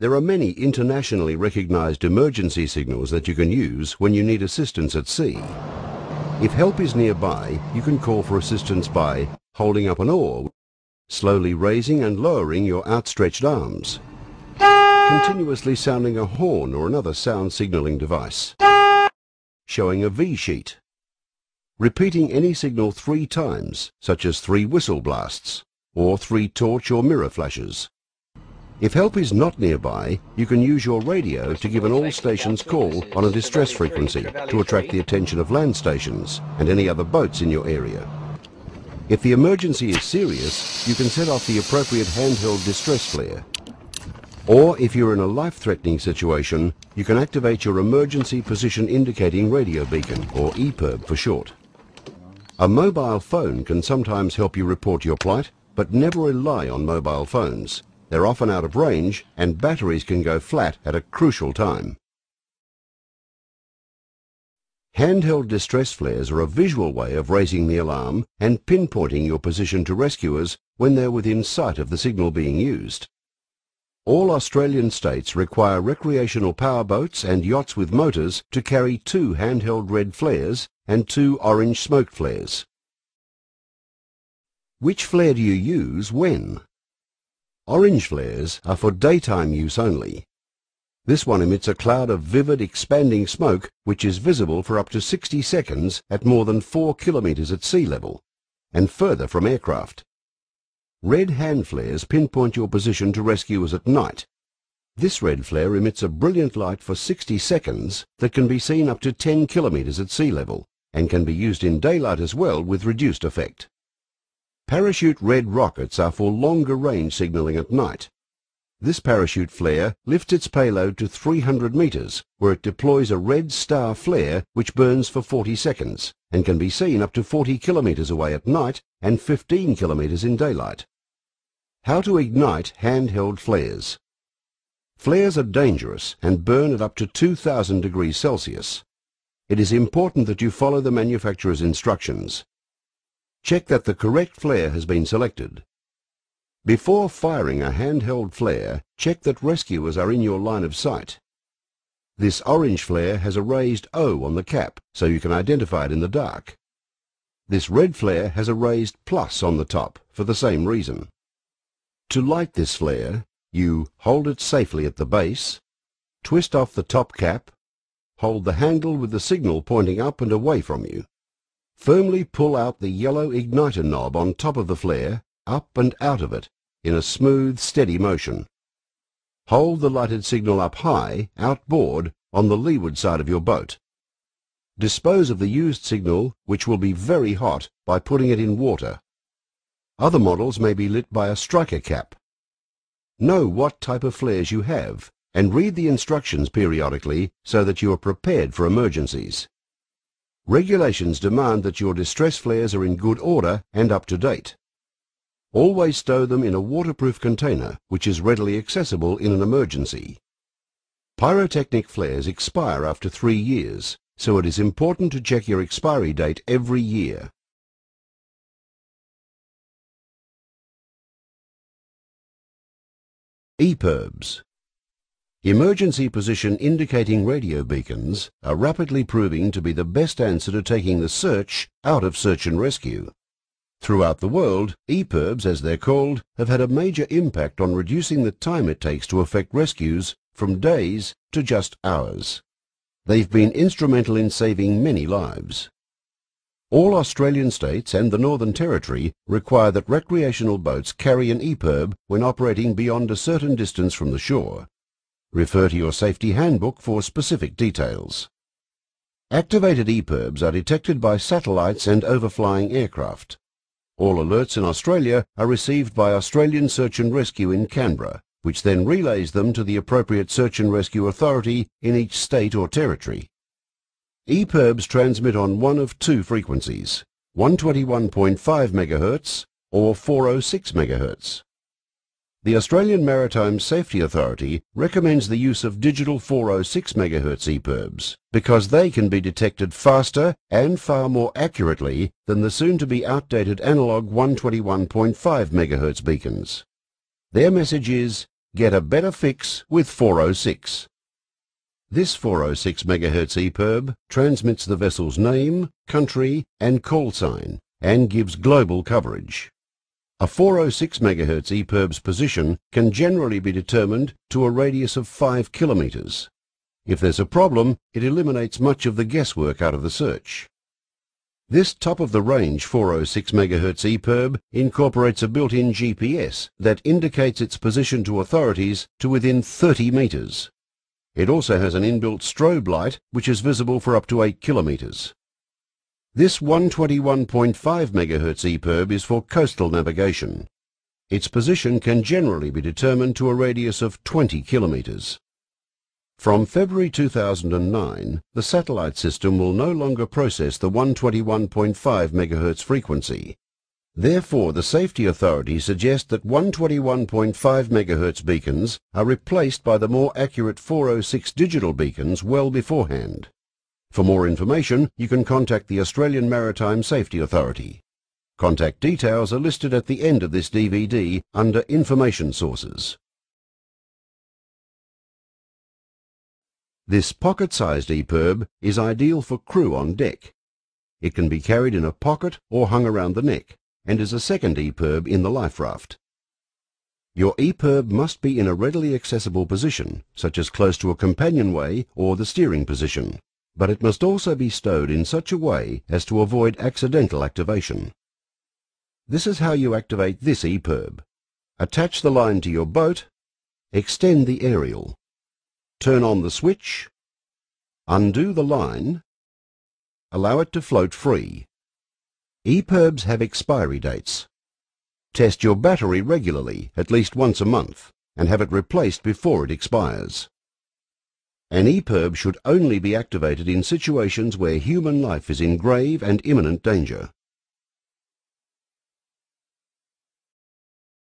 There are many internationally recognized emergency signals that you can use when you need assistance at sea. If help is nearby, you can call for assistance by holding up an oar, slowly raising and lowering your outstretched arms, continuously sounding a horn or another sound signaling device, showing a V-sheet, repeating any signal 3 times, such as 3 whistle blasts, or 3 torch or mirror flashes. If help is not nearby, you can use your radio to give an all stations call on a distress frequency to attract the attention of land stations and any other boats in your area. If the emergency is serious, you can set off the appropriate handheld distress flare. Or if you're in a life-threatening situation, you can activate your emergency position indicating radio beacon, or EPIRB for short. A mobile phone can sometimes help you report your plight, but never rely on mobile phones. They're often out of range and batteries can go flat at a crucial time. Handheld distress flares are a visual way of raising the alarm and pinpointing your position to rescuers when they're within sight of the signal being used. All Australian states require recreational powerboats and yachts with motors to carry 2 handheld red flares and 2 orange smoke flares. Which flare do you use when? Orange flares are for daytime use only. This one emits a cloud of vivid, expanding smoke which is visible for up to 60 seconds at more than 4 kilometres at sea level, and further from aircraft. Red hand flares pinpoint your position to rescuers at night. This red flare emits a brilliant light for 60 seconds that can be seen up to 10 kilometres at sea level, and can be used in daylight as well with reduced effect. Parachute red rockets are for longer range signalling at night. This parachute flare lifts its payload to 300 metres, where it deploys a red star flare which burns for 40 seconds and can be seen up to 40 kilometres away at night and 15 kilometres in daylight. How to ignite handheld flares. Flares are dangerous and burn at up to 2000 degrees Celsius. It is important that you follow the manufacturer's instructions. Check that the correct flare has been selected. Before firing a handheld flare, check that rescuers are in your line of sight. This orange flare has a raised O on the cap, so you can identify it in the dark. This red flare has a raised plus on the top, for the same reason. To light this flare, you hold it safely at the base, twist off the top cap, hold the handle with the signal pointing up and away from you. Firmly pull out the yellow igniter knob on top of the flare, up and out of it, in a smooth, steady motion. Hold the lighted signal up high, outboard, on the leeward side of your boat. Dispose of the used signal, which will be very hot, by putting it in water. Other models may be lit by a striker cap. Know what type of flares you have, and read the instructions periodically so that you are prepared for emergencies. Regulations demand that your distress flares are in good order and up to date. Always stow them in a waterproof container which is readily accessible in an emergency. Pyrotechnic flares expire after 3 years, so it is important to check your expiry date every year. EPIRBs. Emergency position indicating radio beacons are rapidly proving to be the best answer to taking the search out of search and rescue. Throughout the world, EPIRBs, as they're called, have had a major impact on reducing the time it takes to effect rescues from days to just hours. They've been instrumental in saving many lives. All Australian states and the Northern Territory require that recreational boats carry an EPIRB when operating beyond a certain distance from the shore. Refer to your safety handbook for specific details. Activated EPIRBs are detected by satellites and overflying aircraft. All alerts in Australia are received by Australian Search and Rescue in Canberra, which then relays them to the appropriate search and rescue authority in each state or territory. EPIRBs transmit on one of 2 frequencies, 121.5 MHz or 406 MHz. The Australian Maritime Safety Authority recommends the use of digital 406 MHz EPIRBs because they can be detected faster and far more accurately than the soon-to-be outdated analogue 121.5 MHz beacons. Their message is, Get a better fix with 406. This 406 MHz EPIRB transmits the vessel's name, country and call sign and gives global coverage. A 406 MHz EPIRB's position can generally be determined to a radius of 5 kilometers. If there's a problem, it eliminates much of the guesswork out of the search. This top-of-the-range 406 MHz EPIRB incorporates a built-in GPS that indicates its position to authorities to within 30 meters. It also has an inbuilt strobe light which is visible for up to 8 kilometers. This 121.5 MHz EPIRB is for coastal navigation. Its position can generally be determined to a radius of 20 kilometers. From February 2009, the satellite system will no longer process the 121.5 MHz frequency. Therefore, the safety authorities suggest that 121.5 MHz beacons are replaced by the more accurate 406 digital beacons well beforehand. For more information, you can contact the Australian Maritime Safety Authority. Contact details are listed at the end of this DVD under Information Sources. This pocket-sized EPIRB is ideal for crew on deck. It can be carried in a pocket or hung around the neck, and is a second EPIRB in the life raft. Your EPIRB must be in a readily accessible position, such as close to a companionway or the steering position, but it must also be stowed in such a way as to avoid accidental activation. This is how you activate this EPIRB. Attach the line to your boat, extend the aerial, turn on the switch, undo the line, allow it to float free. EPIRBs have expiry dates. Test your battery regularly, at least once a month, and have it replaced before it expires. An EPIRB should only be activated in situations where human life is in grave and imminent danger.